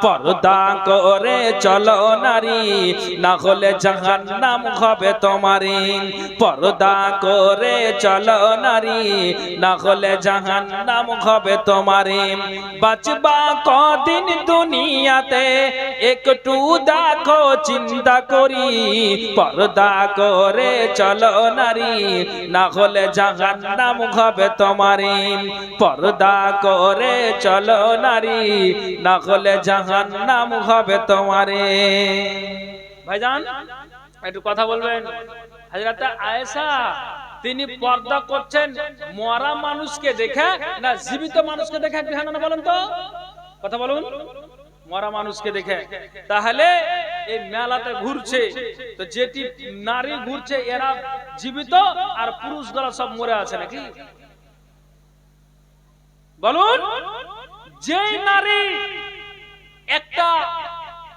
পর্দা করে চলো নারী, না হলে জাহান্নাম হবে তোমারি। পর্দা করে চলো নারী, না হলে জাহান্নাম হবে তোমারি। বাঁচবা কদিন দুনিয়াতে একটু দেখো চিন্তা করি। পর্দা করে চলো নারী, না হলে জাহান্নাম হবে তোমারি। পর্দা করে চলো নারী, না হলে জাহান্নাম হবে তোমারে। ভাইজান একটু কথা বলবেন। হযরত আয়েশা তিনি পর্দা করছেন মরা মানুষকে দেখে না জীবিত মানুষকে দেখে? একটু হ্যাঁ না বলেন তো, কথা বলুন। মরা মানুষকে দেখে। তাহলে এই মেলাতে ঘুরছে তো যেটি নারী ঘুরছে এরা জীবিত আর পুরুষগুলো সব মরে আছে নাকি? বলুন। যে নারী একটা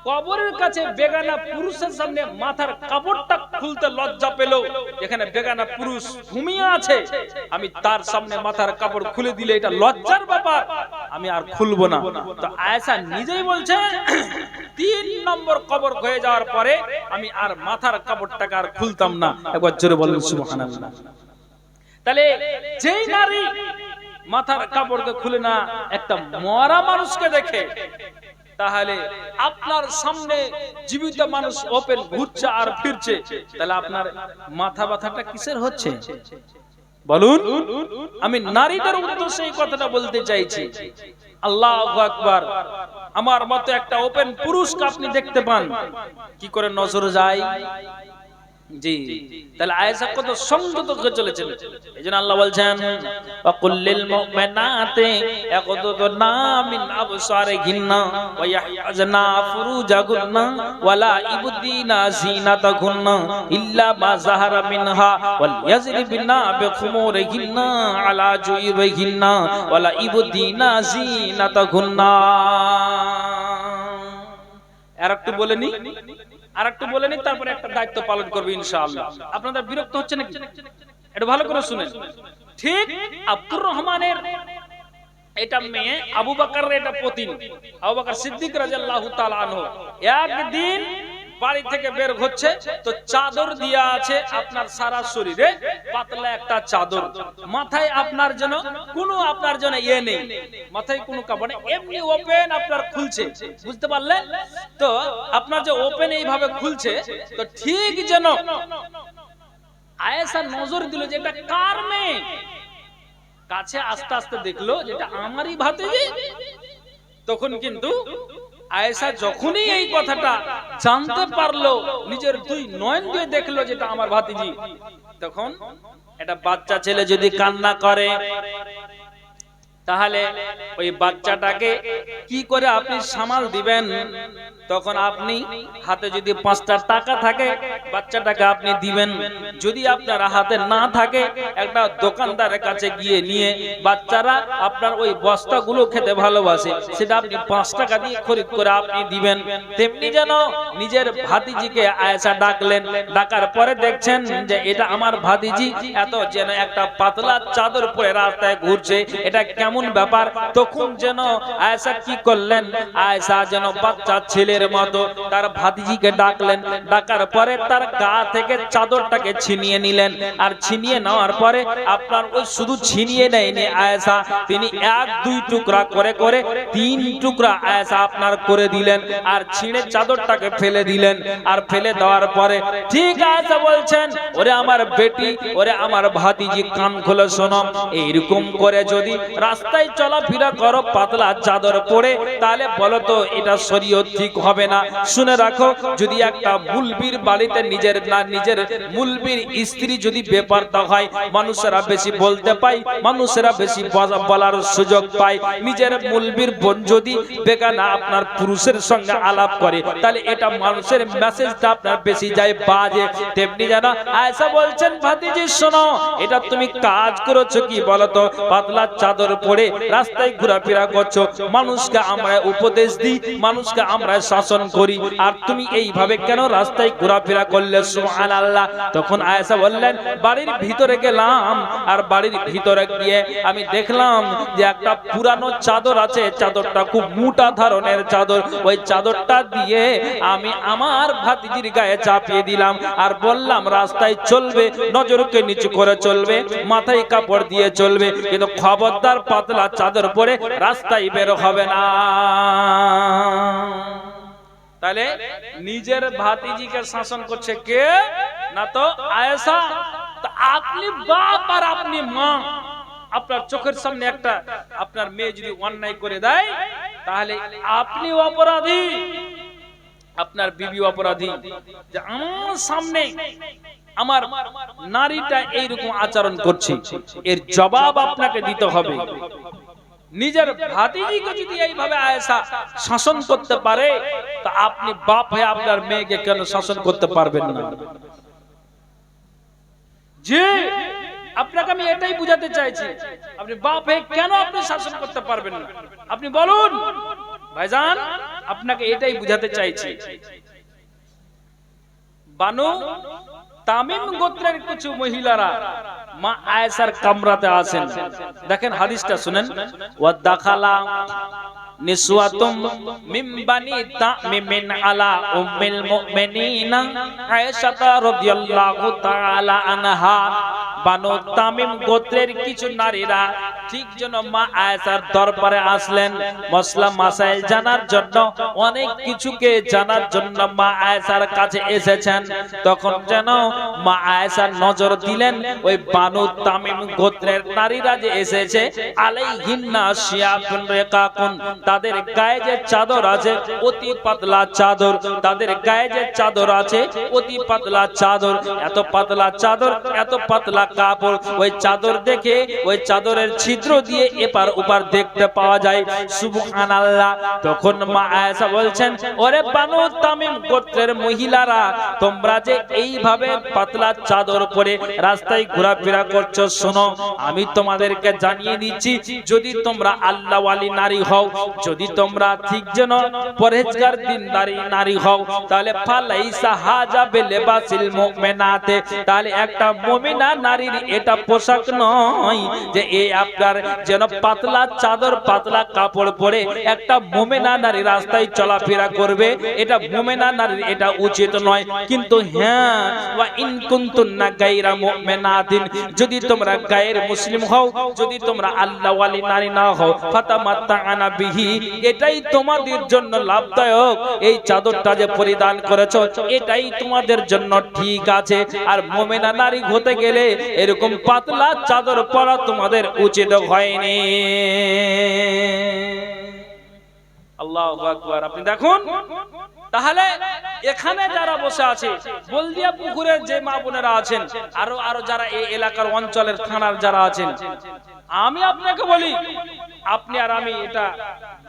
কবরের কাছে বেগানা পুরুষের সামনে মাথার কাপড়টা খুলতে লজ্জা পেল, যেখানে বেগানা পুরুষ ঘুমিয়ে আছে, আমি তার সামনে মাথার কাপড় খুলে দিলে এটা লজ্জার ব্যাপার, আমি আর খুলবো না। তো আয়েশা নিজেই বলছে 3 নম্বর কবর হয়ে যাওয়ার পরে আমি আর মাথার কাপড়টাকে আর খুলতাম না। একবার জোরে বলেন সুবহানাল্লাহ। তাহলে যেই নারী মাথার কাপড়কে খুলে না একটা মরা মানুষকে দেখে, তাহলে আপনার সামনে জীবিত মানুষ ওপেন ঘুরছে আর ফিরছে, তাহলে আপনার মাথা ব্যথাটা কিসের হচ্ছে বলুন? আমি নারীদের উদ্দেশ্যে এই কথাটা বলতে চাইছি। আল্লাহু আকবার। আমার মতো একটা ওপেন পুরুষকে আপনি দেখতে পান, কি করে নজর যায়? জি, তাহলে আয়েশা কত সংযত করে চলেছিলেন। এইজন্য আল্লাহ বলছেন ওয়াকুল্লিল মুমিনাতি ইয়াকুদুনা মিন আবসারিহিন্না ওয়া ইয়াহফাজনা ফুরুজাহুন্না ওয়ালা ইবদিনা যিনাতাহুন্না ইল্লা মা যাহারা মিনহা ওয়াল ইয়াজরিবিনা বিখুমুরিহিন্না আলা জুয়ুবিহিন্না ওয়ালা ইবদিনা যিনাতাহুন্না। আর একটু বলেনি, আর একটু বলে নি, তারপরে একটা দায়িত্ব পালন করবে ইনশাআল্লাহ। আপনাদের বিরক্ত হচ্ছে নাকি? এটা ভালো করে শুনেন। ঠিক আব্দুর রহমানের এটা মেয়ে, আবু বকরের এটা পত্নী, আবু বকর সিদ্দিক রাদিয়াল্লাহু তাআলা আনহু একদিন বাড়ি থেকে বের হচ্ছে তো চাদর দিয়া আছে আপনার সারা শরীরে, পাতলা একটা চাদর, মাথায় আপনার জন্য কোনো আপনার জন্য নেই, মাথায় কোনো কাপড় নেই, এমনি ওপেন আপনার খুলছে, বুঝতে পারলেন তো? আপনার যে ওপেন এইভাবে খুলছে তো ঠিক যেন আয়েশা নজর দিল যে এটা কার মেয়ে। কাছে আস্তে আস্তে দেখলো যেটা আমারই ভাতিজি। তখন কিন্তু আয়েশা যখনই এই কথাটা জানতে পারলো, নিজের 2 নয়ন দিয়ে দেখলো যেটা আমার ভাতিজি, তখন একটা বাচ্চা ছেলে যদি কান্না করে তাহলে ওই বাচ্চাটাকে কি করে আপনি সামাল দিবেন? তখন আপনি হাতে যদি 5টা টাকা থাকে বাচ্চাটাকে আপনি দিবেন, যদি আপনার হাতে না থাকে একটা দোকানদারের কাছে গিয়ে নিয়ে, বাচ্চারা আপনার ওই বস্তাগুলো খেতে ভালোবাসে, সেটা আপনি 5 টাকা দিয়ে খরিদ করে আপনি দিবেন। তেমনি যেন নিজের ভাতিজিকে আয়েশা ডাকলেন, ডাকার পরে দেখছেন যে এটা আমার ভাতিজি, এত যেন একটা পাতলা চাদর পরে রাস্তায় ঘুরছে, এটা কেমন ব্যাপার? তখন যেন আয়েশা কি করলেন, আয়েশা যেন বাচ্চা ছেলের মতো তার ভাতিজিকে ডাকলেন, ডাকার পরে তার গা থেকে চাদরটাকে ছিনিয়ে নিলেন, আর ছিনিয়ে নেওয়ার পরে আপনার ওই শুধু ছিনিয়ে নেয়নি আয়েশা, তিনি 1-2 টুকরা করে করে 3 টুকরা আয়েশা আপনার করে দিলেন, আর ছিঁড়ে চাদরটাকে ফেলে দিলেন। আর ফেলে দেওয়ার পরে ঠিক আয়েশা বলছেন, ওরে আমার বেটি, ওরে আমার ভাতিজি, কান খুলে শোনো, এইরকম করে যদি রাস্তায় চলাফেরা করো পাতলা চাদর পরে, তাহলে বলো তো এটা শরীয়ত ঠিক হবে না? শুনে রাখো, যদি একটা মুলবির বাড়িতে নিজের মুলবির স্ত্রী যদি বেপরদা হয়, মানুষেরা বেশি বলতে পায়, মানুষেরা বেশি বলার সুযোগ পায়। নিজের মুলবির বোন যদি বেগানা আপনার পুরুষের সঙ্গে আলাপ করে, তাহলে এটা মানুষের মেসেজটা আপনার বেশি যায় বাজে। তেমনি যেন আয়েশা বলছেন, ভাতিজি শোনো, এটা তুমি কাজ করেছো কি বলতো? পাতলা চাদর পরে রাস্তায় ঘোরাফেরা করছো, মানুষকে আমরা উপদেশ দিই, মানুষকে আমরা শাসন করি, আর তুমি এইভাবে কেন রাস্তায় ঘোরাফেরা করলে? সুবহানাল্লাহ। তখন আয়েশা বললেন, বাড়ির ভিতরে গেলাম, আর বাড়ির ভিতরে গিয়ে আমি দেখলাম যে একটা পুরানো চাদর আছে, চাদরটা খুব মোটা ধরনের চাদর, ওই চাদরটা দিয়ে আমি আমার ভাতিজির গায়ে চাপিয়ে দিলাম, আর বললাম রাস্তায় চলবে নজরকে নিচু করে চলবে, মাথায় কাপড় দিয়ে চলবে, কিন্তু খবরদার পাতলা চাদর পরে রাস্তায় বের হবে না। তাহলে নিজের ভাতিজিকে শাসন করছে কে? না তো আয়েশা। তো আপনি বাপ আর আপনি মা, আপনার চোখের সামনে একটা আপনার মেয়ে যদি অন্যায় করে দেয়, তাহলে আপনি অপরাধী, আপনার বিবি অপরাধী, যে আমার সামনে আমার নারীটা এইরকম আচরণ করছে, এর জবাব আপনাকে দিতে হবে। নিজের ভাতিজিকে যদি এইভাবে আয়েশা শাসন করতে পারে, তা আপনি বাপ হয়ে আপনার মেয়েকে কেন শাসন করতে পারবেন না? যে আপনাকে আমি এটাই বুঝাতে চাইছি, আপনি বাপ হয়ে কেন আপনি শাসন করতে পারবেন না? আপনি বলুন ভাইজান, আপনাকে এটাই বুঝাতে চাইছি। বানু তামিম গোত্রের কিছু মহিলারা মা আয়েশার কামরাতে আছেন। দেখেন হাদিসটা শুনেন। ওয়া দাখালা নিসওয়াতুম মিন বানি তামিমিন আলা উম্মিল মুমিনিনা আয়েশা রাদিয়াল্লাহু তাআলা আনহা। বানু তামিম গোত্রের কিছু নারীরা ঠিক যেন মা আয়েশার দরবারে আসলেন মসলা মাসাইল জানার জন্য, অনেক কিছুকে জানার জন্য মা আয়েশার কাছে এসেছেন। তখন যেন মা আয়েশা নজর দিলেন ওই বানু তামিম গোত্রের নারীরা যে এসেছে, আলাইহিন্না শিয়াতুন রিকাকুন, তাদের গায়ে যে চাদর আছে অতি পাতলা চাদর, তাদের গায়ে যে চাদর আছে অতি পাতলা চাদর, এত পাতলা চাদর, এত পাতলা কাপড়, ওই চাদর দেখে ওই চাদরের ছিদ্র দিয়ে এপার ওপার দেখতে পাওয়া যায়। সুবহানাল্লাহ। তখন মা আয়েশা বলছেন, ওরে বানু তামিম গোত্রের মহিলারা, তোমরা যে এইভাবে পাতলা চাদর পরে রাস্তায় ঘোরাফেরা করছো, শোনো আমি তোমাদেরকে জানিয়ে দিচ্ছি, যদি তোমরা আল্লাহওয়ালি নারী হও, যদি তোমরা ঠিক যেন পরহেজগার দিনদারি নারী হও, তাহলে ফালাইসা হাজা বিলিবাসিল মুমিনাতে, তাহলে একটা মুমিনা নারীর এটা পোশাক নয় যে এই আপনার যেন পাতলা চাদর পাতলা কাপড় পরে একটা মুমিনা নারী রাস্তায় চলাফেরা করবে, এটা মুমিনা নারীর এটা উচিত নয়। কিন্তু হ্যাঁ, ওয়া ইন কুনতুন্না গায়রা মুমিনাতিন, যদি তোমরা গায়ের মুসলিম হও, যদি তোমরা আল্লাহওয়ালি নারী না হও, ফাতামাত্তাআনা বিহি, এটাই তোমাদের জন্য লাভদায়ক, এই চাদরটা যে পরিধান করেছো এটাই তোমাদের জন্য ঠিক আছে। আর মুমিনা নারী হতে গেলে এরকম পাতলা চাদর পরা তোমাদের উচিত হয়নি। আল্লাহু আকবার। আপনি দেখুন, তাহলে এখানে যারা বসে আছে, বলদিয়া পুকুরের যে মা বোনেরা আছেন, আরো যারা এই এলাকার অঞ্চলের থানার যারা আছেন, আমি আপনাকে বলি, আপনি আর আমি এটা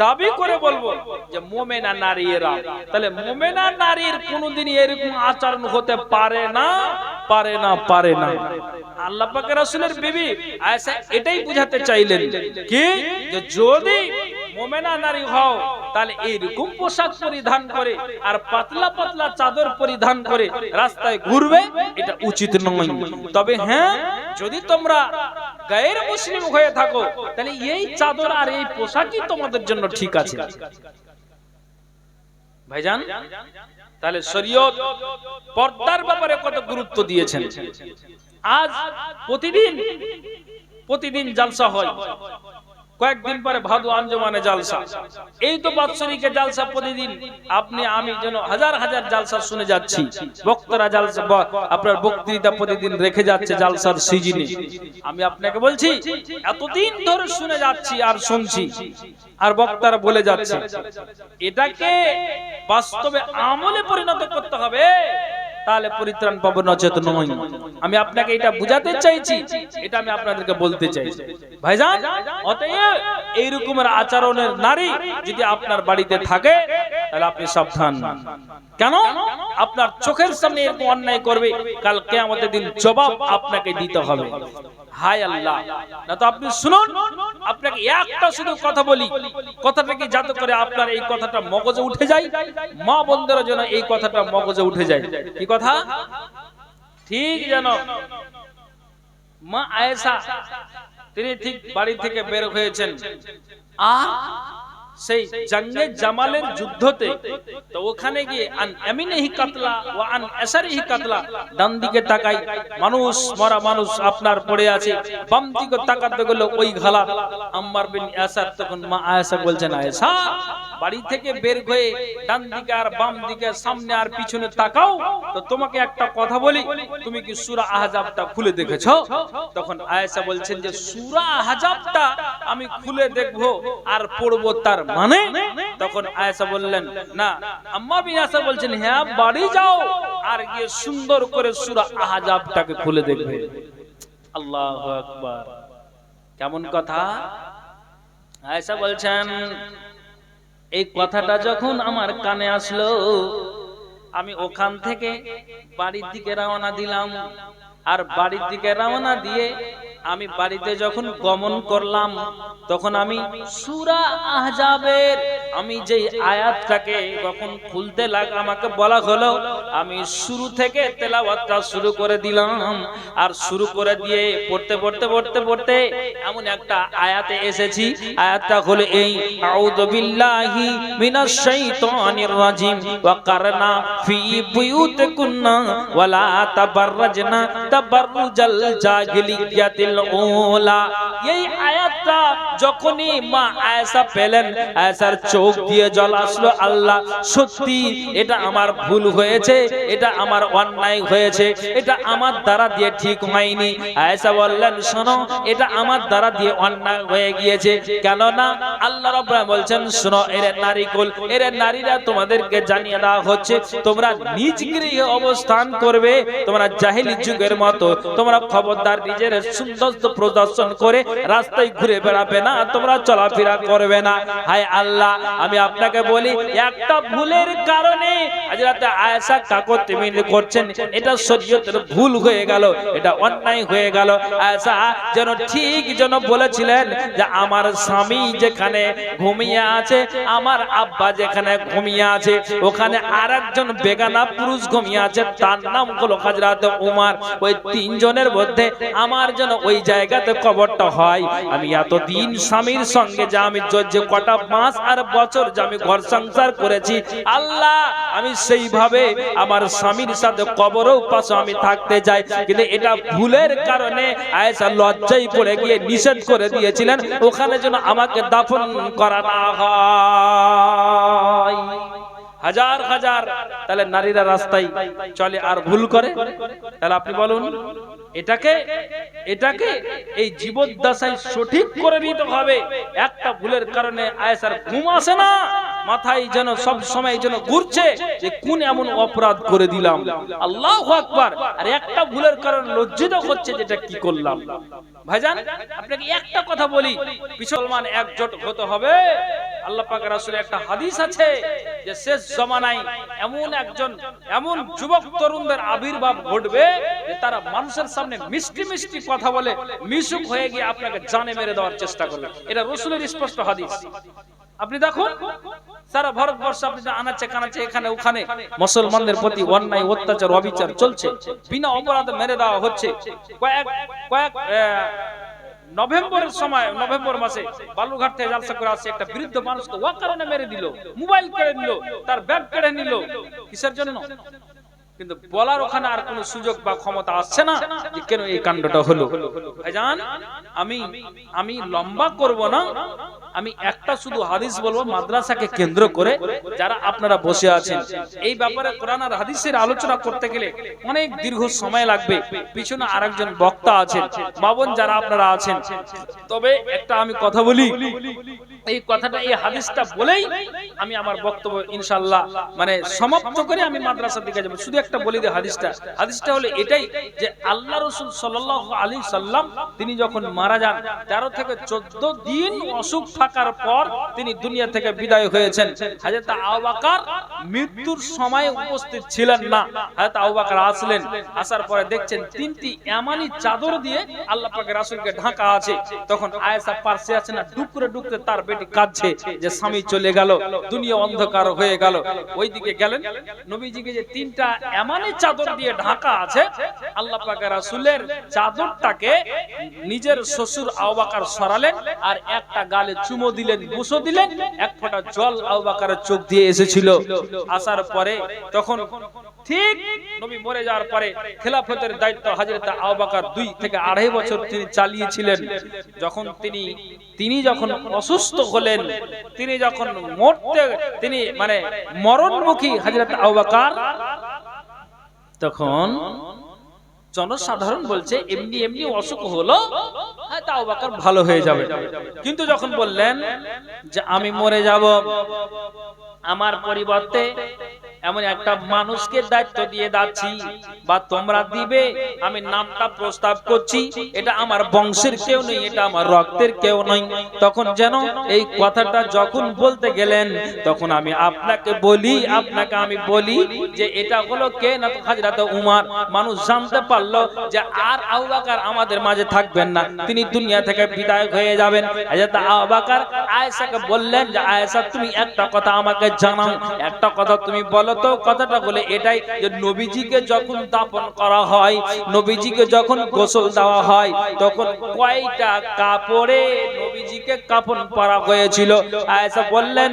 দাবি করে বলবো যে মুমিনা নারী এরা, তাহলে মুমিনা নারীর কোনদিন এরকম আচরণ হতে পারে না, পারে না, পারে না। আল্লাহ পাকের রাসূলের বিবি আয়েশা এটাই বুঝাতে চাইলেন কি, যে যদি মুমিনা নারী হও তাহলে এইরকম পোশাক পরিধান করে আর পাতলা পাতলা চাদর পরিধান করে রাস্তায় ঘুরবে, এটা উচিত নয়। তবে হ্যাঁ, যদি তোমরা গায়ের মুসলিম হয়ে থাকো, তাহলে এই চাদর আর এই পোশাকই তোমাদের জন্য ঠিক আছে। ভাইজান, তাহলে শরীয়ত পর্দার ব্যাপারে কত গুরুত্ব দিয়েছেন। আজ প্রতিদিন জালসা হয়, কয়েকদিন পরে ভাদু আঞ্জমানে জালসা, এই তো বাৎসরিকে জালসা প্রতিদিন আপনি আমি যেন হাজার হাজার জালসা শুনে যাচ্ছি। বক্তারা জালসা আপনার বক্তৃতা প্রতিদিন রেখে যাচ্ছে জালসার সিজনে। আমি আপনাকে বলছি, এতদিন ধরে শুনে যাচ্ছি আর শুনছি, আর বক্তারা বলে যাচ্ছে, এটাকে বাস্তবে আমলে পরিণত করতে হবে, তাহলে পরিত্রাণ পাবো, নচেত নয়। আমি আপনাকে এটা বুঝাতে চাইছি, এটা আমি আপনাদেরকে বলতে চাইছি। ভাইজান, অতএব এই রকমের আচরণের নারী যদি আপনার বাড়িতে থাকে, তাহলে আপনি সাবধান। কেন? আপনার চোখের সামনে এরকম অন্যায় করবে, কাল কিয়ামতের দিন জবাব আপনাকে দিতে হবে। হায় আল্লাহ, না তো আপনি শুনুন, আপনাকে একটা শুধু কথা বলি, কথাটা কি যাতে করে আপনার এই কথাটা মগজে উঠে যায়, মা বোনদের জন্য এই কথাটা মগজে উঠে যায়। কি কথা? ঠিক জানো, মা আয়েশা তিনি ঠিক বাড়ি থেকে বের হয়েছেন, আর সেই জঙ্গে জামালের যুদ্ধতে, তো ওখানে গিয়ে আন ইয়ামিনিহি কাতলা ওয়া আন ইয়াসারিহি কাতলা, ডান দিকে তাকাই মানুষ, মরা মানুষ আপনার পড়ে আছে, বাম দিকে তাকাতে গেল ওই ঘালা আম্মার বিন ইয়াসার। তখন মা আয়েশা বলছেন, আয়েশা বাড়ি থেকে বের হয়ে ডান দিকে আর বাম দিকে, সামনে আর পিছনে তাকাও, তো তোমাকে একটা কথা বলি, তুমি কি সূরা আহজাবটা খুলে দেখেছো? তখন আয়েশা বলছেন যে সূরা আহজাবটা আমি খুলে দেখবো আর পড়বো, তার মানে? তখন আয়েশা বললেন, না। আম্মা বিন ইয়াসার বলছেন, হ্যাঁ বাড়ি যাও আর গিয়ে সুন্দর করে সূরা আহজাবটাকে খুলে দেখবে। আল্লাহু আকবার, কেমন কথা! আয়েশা বলছেন, এই কথাটা যখন আমার কানে আসলো, আমি ওখান থেকে বাড়ির দিকে রওনা দিলাম, আর বাড়ির দিকে রওনা দিয়ে আমি বাড়িতে যখন গমন করলাম, তখন আমি সূরা আহজাবের আমি যে আয়াতটাকে যখন খুলতে আমাকে বলা হলো, আমি শুরু থেকে তেলাওয়াতটা শুরু করে দিলাম, আর শুরু করে দিয়ে পড়তে পড়তে পড়তে পড়তে এমন একটা আয়াতে এসেছি, আয়াতটা হলো এই, আউযু বিল্লাহি মিনাশ শাইতানির রাজিম ওয়া কারনা ফি বুয়ুতিকুন্না ওয়া লা তাবাররাজনা তাবাররুজাল জাহিলিয়াতিল ওলা। এই আয়াতটা যখনই মা আয়েশা পেলেন, আয়েশার চোখ দিয়ে জল আসলো। আল্লাহ, সত্যি এটা আমার ভুল হয়েছে, এটা আমার অন্যায় হয়েছে, এটা আমার দ্বারা দিয়ে ঠিক হয়নি। আয়েশা বললেন, শোনো, এটা আমার দ্বারা দিয়ে অন্যায় হয়ে গিয়েছে। কেননা আল্লাহ রাব্বুল আলামিন বলছেন, শোনো এর নারীকুল, এর নারীরা তোমাদেরকে জানিয়ে দেওয়া হচ্ছে, তোমরা নিজ গৃহে অবস্থান করবে, তোমরা জাহেলি যুগের মতো তোমরা খবরদার নিজের সৌন্দর্য প্রদর্শন করে রাস্তায় ঘুরে বেড়াবে না, তোমরা চলাফেরা করবে না। হায় আল্লাহ, আমি আপনাকে বলি, একটা ভুলের কারণে হযরত আয়েশা কাকতিমিন করছেন, এটা শরীয়তের ভুল হয়ে গেল, এটা অন্যায় হয়ে গেল। আয়েশা যেন ঠিক যেন বলেছিলেন যে আমার স্বামী যেখানে ঘুমিয়ে আছে, আমার আব্বা যেখানে ঘুমিয়ে আছে, ওখানে আরেকজন বেগানা পুরুষ ঘুমিয়ে আছে, তার নাম হলো হযরত উমর। ওই তিনজনের মধ্যে আমার যেন ওই জায়গাতে কবরটা হয়। আমি এতদিন স্বামীর সঙ্গে যে আমি যে কটা মাস আর বছর যে আমি ঘর সংসার করেছি, আল্লাহ আমি সেইভাবে আমার স্বামীর সাথে কবরেও পাশে আমি থাকতে চাই, কিন্তু এটা ভুলের কারণে আয়েশা লজ্জায় পড়ে গিয়ে নিষেধ করে দিয়েছিলেন, ওখানে যেন আমাকে দাফন করা না হয়। হাজার হাজার তাহলে নারীরা রাস্তায় চলে আর ভুল করে, তাহলে আপনি বলুন, এটাকে এই জীবদ্দশায় সঠিক করে নিতে হবে। একটা ভুলের কারণে আয়েশার ঘুম আসে না, মাথায় যেন সব সময় যেন ঘুরছে যে কোন এমন অপরাধ করে দিলাম। আল্লাহু আকবার। আর একটা ভুলের কারণে লজ্জিত হচ্ছে যেটা কি করলাম। ভাইজান, আপনাকে একটা কথা বলি, মুসলমান একজোট হতে হবে। আল্লাহ পাক রাসূলের একটা হাদিস আছে যে শেষ জামানায় এমন যুবক তরুণদের আবির্ভাব ঘটবে যে তারা মানুষের সামনে মিষ্টি মিষ্টি কথা বলে মিশুক হয়ে গিয়ে আপনাকে জানে মেরে দেওয়ার চেষ্টা করবে। এটা রাসূলের স্পষ্ট হাদিস। আপনি দেখুন, সারা ভারতবর্ষ আপনি আনাচে কানাচে এখানে ওখানে মুসলমানদের প্রতি অন্যায় অত্যাচার অবিচার চলছে, বিনা অপরাধে মেরে দেওয়া হচ্ছে। কয়েক নভেম্বরের সময়, নভেম্বর মাসে বালুরঘাট থেকে জালসা করে আসছে একটা বৃদ্ধ মানুষকে ও কারণে মেরে দিল, মোবাইল কেড়ে নিল, তার ব্যাগ কেড়ে নিল। কিসের জন্য? কিন্তু বলার ওখানে আর কোনো সুযোগ বা ক্ষমতা আসছে না যে কেন এই কাণ্ডটা হলো। ভাইজান, আমি লম্বা করব না, আমি একটা শুধু হাদিস বলবো মাদ্রাসাকে কেন্দ্র করে। যারা আপনারা বসে আছেন, এই ব্যাপারে কোরআন আর হাদিসের আলোচনা করতে গেলে অনেক দীর্ঘ সময় লাগবে, পিছনে আরেকজন বক্তা আছেন, মা বোন যারা আপনারা আছেন, তবে একটা আমি কথা বলি, এই কথাটা, এই হাদিসটা বলেই আমি আমার বক্তব্য ইনশাআল্লাহ মানে সমাপ্ত করে আমি মাদ্রাসার দিকে যাব। শুধু একটা বলি দিই হাদিসটা হলো এটাই যে আল্লাহ রাসূল সাল্লাল্লাহু আলাইহি সাল্লাম তিনি যখন মারা যান 13 থেকে 14 দিন অসুখ থাকার পর তিনি দুনিয়া থেকে বিদায় হয়েছেন। হযরত আবু বকর মৃত্যুর সময় উপস্থিত ছিলেন না। হযরত আবু বকর আসলেন, আসার পরে দেখছেন তিনটি এমানি চাদর দিয়ে আল্লাহ পাকের রাসূলকে ঢাকা আছে। তখন আয়েশা পাশে আছে না, ডুকরে ডুকরে তার বেটি কাঁদছে যে স্বামী চলে গেল, দুনিয়া অন্ধকার হয়ে গেল। ওইদিকে গেলেন, নবীজিকে যে তিনটা এমানি চাদর দিয়ে ঢাকা আছে, আল্লাহ পাকের রাসূলের চাদরটাকে নিজের শ্বশুর আবু বকর সরালেন আর একটা গালে চুমো দিলেন, বুসো দিলেন, এক ফোঁটা জল আবু বকরের চোখ দিয়ে এসেছিল। আসার পরে তখন ঠিক নবী মরে যাওয়ার পরে খেলাফতের দায়িত্ব হযরত আবু বকর 2 থেকে 2.5 বছর তিনি চালিয়েছিলেন। যখন তিনি যখন অসুস্থ হলেন, তিনি যখন তিনি মানে মরণমুখী হযরত আবু বকর, তখন জনসাধারণ বলছে এমনি এমনি অসুখ হলো, হয়তো আবু বকর ভালো হয়ে যাবে। কিন্তু যখন বললেন যে আমি মরে যাব, আমার পরিবর্তে এমন একটা মানুষকে দায়িত্ব দিয়ে যাচ্ছি বা তোমরা দিবে, আমি নামটা প্রস্তাব করছি, এটা আমার বংশের কেউ নেই, এটা আমার রক্তের কেউ নয়। তখন যেন এই কথাটা যখন বলতে গেলেন, তখন আমি আপনাকে বলি যে এটা হলো কে না, হযরত উমর। মানুষ জানতে পারলো যে আর আবু বকর আমাদের মাঝে থাকবেন না, তিনি দুনিয়া থেকে বিদায় হয়ে যাবেন। হযরত আবু বকর আয়েশাকে বললেন যে আয়েশা তুমি একটা কথা আমাকে জানাও, একটা কথা তুমি বলো তো। কথাটা বলে এটাই যে নবীজিকে যখন দাফন করা হয়, নবীজিকে যখন গোসল দেওয়া হয়, তখন কয়টা কাপড়ে নবীজিকে কাফন পরা হয়েছিল? আয়েশা বললেন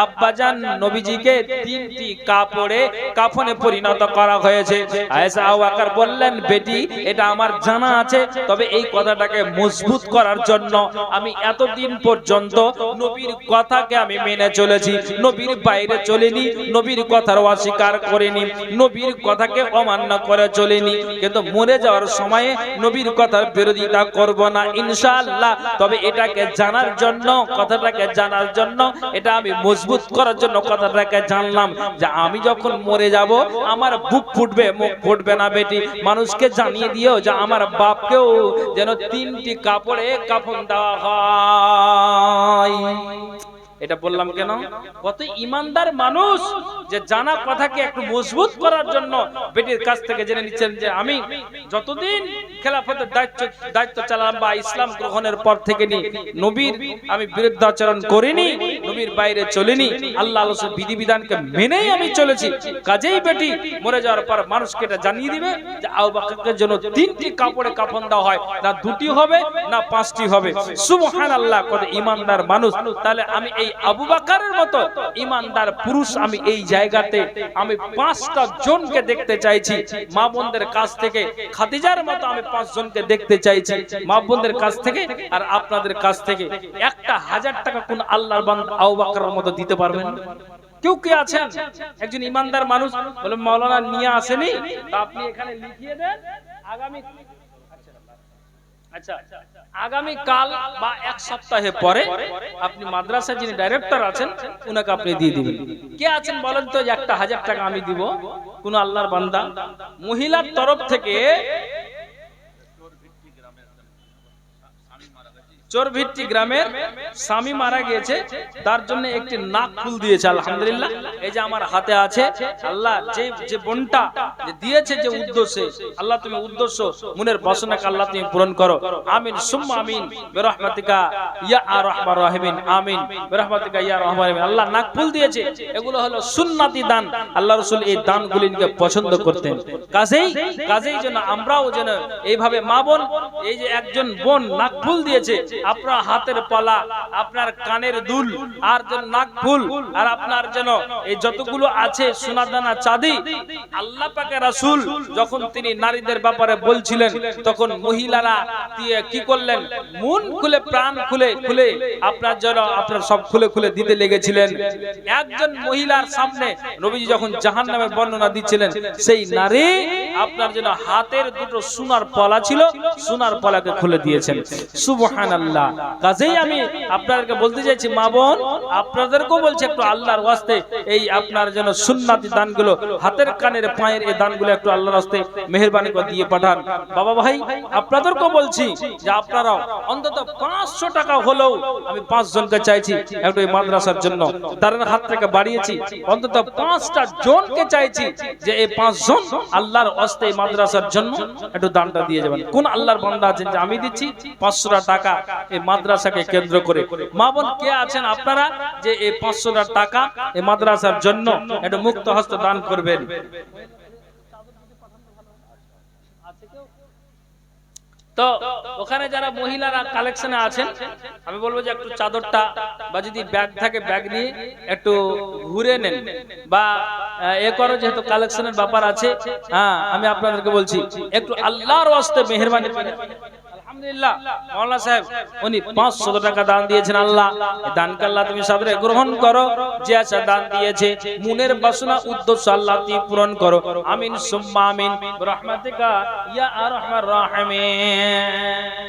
আব্বাজান নবীজিকে 3টি কাপড়ে কাফনে পরিণত করা হয়েছে। আয়েশা আবু বকর বললেন বেটি এটা আমার জানা আছে, তবে এই কথাটাকে মজবুত করার জন্য আমি এতদিন পর্যন্ত নবীর কথাকে আমি মেনে চলেছি, নবীর বাইরে চলিনি, নবীর কথার অস্বীকার করিনি, নবীর কথাকে অমান্য করে চলিনি। কিন্তু মরে যাওয়ার সময়ে নবীর কথার বিরোধিতা করব না ইনশাআল্লাহ। তবে এটাকে জানার জন্য, কথাটাকে জানার জন্য, এটা আমি মজবুত করার জন্য কথাটাকে জানলাম যে আমি যখন মরে যাব আমার বুক ফুটবে, মুখ ফুটবে না। বেটি মানুষকে জানিয়ে দিও যে আমার বাপকেও যেন 3টি কাপড়ে কাফন দেওয়া হয়। এটা বললাম কেন? কত ইমানদার মানুষ যে জানা কথাকে একটু মজবুত করার জন্য বেটির কাছ থেকে জেনে নিচ্ছেন যে আমি যতদিন খেলাফতের দায়িত্ব চালালাম বা ইসলাম গ্রহণের পর থেকে নবীর আমি বিরুদ্ধাচরণ করিনি, নবীর বাইরে চলিনি, আল্লাহ রাসূলের বিধিবিধানকে মেনেই আমি চলেছি। কাজেই বেটি মরে যাওয়ার পর মানুষকে এটা জানিয়ে দিবে যে আবু বকরের জন্য 3টি কাপড়ে কাফন দেওয়া হয়, না 2টি হবে না 5টি হবে। সুবহানাল্লাহ, কত ইমানদার মানুষ। তাহলে আমি এই আবু বকরের মতো ইমানদার পুরুষ আমি এই জায়গাতে আমি 5টা জনকে দেখতে চাইছি। মা বোনদের কাছ থেকে খাদিজার মতো আমি 5 জনকে দেখতে চাইছি মা বোনদের কাছ থেকে। আর আপনাদের কাছ থেকে 1000 টাকা কোন আল্লাহর বান্দা আবু বকরের মতো দিতে পারবেন? কেউ কে আছেন একজন ইমানদার মানুষ? বলে মাওলানা নিয়ে আসেনি, তা আপনি এখানে লিখিয়ে দেন। আগামী কাল বা 1 সপ্তাহে পরে আপনি মাদ্রাসা যিনি ডাইরেক্টর আছেন উনাকে আপনি দিয়ে দিবেন। কে আছেন বলেন তো 1000 টাকা আমি দিব? কোন আল্লাহর বান্দা মহিলার তরফ থেকে চোরভিট্টি গ্রামের স্বামী মারা গিয়েছে, তার জন্য একটি নাক ফুল দিয়েছে। আলহামদুলিল্লাহ, এই যে আমার হাতে আছে। আল্লাহ যে বোনটা যে দিয়েছে যে উদ্দেশ্যে, আল্লাহ তুমি উদ্দেশ্য মনের বাসনাকে আল্লাহ তুমি পূরণ করো। আমিন সুম্মা আমিন বিরহমাতিকা ইয়া আরহামার রাহিমিন। আমিন বিরহমাতিকা ইয়া আরহামার রাহিমিন। আল্লাহ নাক ফুল দিয়েছে, এগুলো হলো সুন্নতি দান। আল্লাহ রাসূল এই দানগুলিকে পছন্দ করতেন। কাজেই যেন আমরাও যেন এইভাবে মা বোন, এই যে একজন বোন নাক ফুল দিয়েছে, আপনার হাতের পলা, আপনার কানের দুল, আর যেন নাক ফুল, আর আপনার যেন এই যতগুলো আছে সোনাদানা চাঁদি। আল্লাহ পাকের রাসূল যখন তিনি নারীদের ব্যাপারে বলছিলেন, তখন মহিলারা কি করলেন? মন খুলে প্রাণ খুলে আপনার জন্য আপনার সব খুলে দিতে লেগেছিলেন। একজন মহিলার সামনে নবীজি যখন জাহান্নামের বর্ণনা দিচ্ছিলেন, সেই নারী আপনার জন্য হাতের দুটো সোনার পলা ছিল, সোনার পলাকে খুলে দিয়েছেন। সুবহানাল্লাহ। আল্লাহ। কাজেই আমি আপনাদেরকে বলতে চাইছি মা বোন, আপনাদেরকেও বলছি একটু আল্লাহর ওয়াস্তে এই আপনার যেন সুন্নাতি দানগুলো, হাতের কানের পায়ের এই দানগুলো একটু আল্লাহর ওয়াস্তে মেহেরবানি করে দিয়ে পাঠান। বাবা ভাই আপনাদেরকেও বলছি যে আপনারাও অন্তত 500 টাকা হলেও আমি 5 জনকে চাইছি একটু এই মাদ্রাসার জন্য তাদের হাত থেকে বাড়িয়েছি, অন্তত 5টা জনকে চাইছি যে এই 5 জন আল্লাহর ওয়াস্তে এই মাদ্রাসার জন্য একটু দানটা দিয়ে যাবেন। কোন আল্লাহর বান্দা আছেন যে আমি দিচ্ছি 500 টাকা এই মাদ্রাসাকে কেন্দ্র করে? মা বোন কে আছেন আপনারা যে এই 500 টাকা এই মাদ্রাসার জন্য একটু মুক্ত হস্তে দান করবেন? তো ওখানে যারা মহিলারা কালেকশনে আছেন আমি বলবো যে একটু চাদরটা বা যদি ব্যাগ থাকে ব্যাগ নিয়ে একটু ঘুরে নেন বা এ করো, যেহেতু কালেকশনের ব্যাপার আছে। হ্যাঁ আমি আপনাদেরকে বলছি একটু আল্লাহর ওয়াস্তে মেহেরবানি করে। আলহামদুলিল্লাহ মাওলানা সাহেব উনি 500 টাকা দান দিয়েছেন। আল্লাহ এই দানকে আল্লাহ তুমি সাদরে গ্রহণ করো, যে আচ্ছা দান দিয়েছে মনের বাসনা উদ্দেশ্য আল্লাহ তুমি পূরণ করো। আমিন সুম্মা আমিন বিরহমাতিকা ইয়া আরহামার রাহিমিন।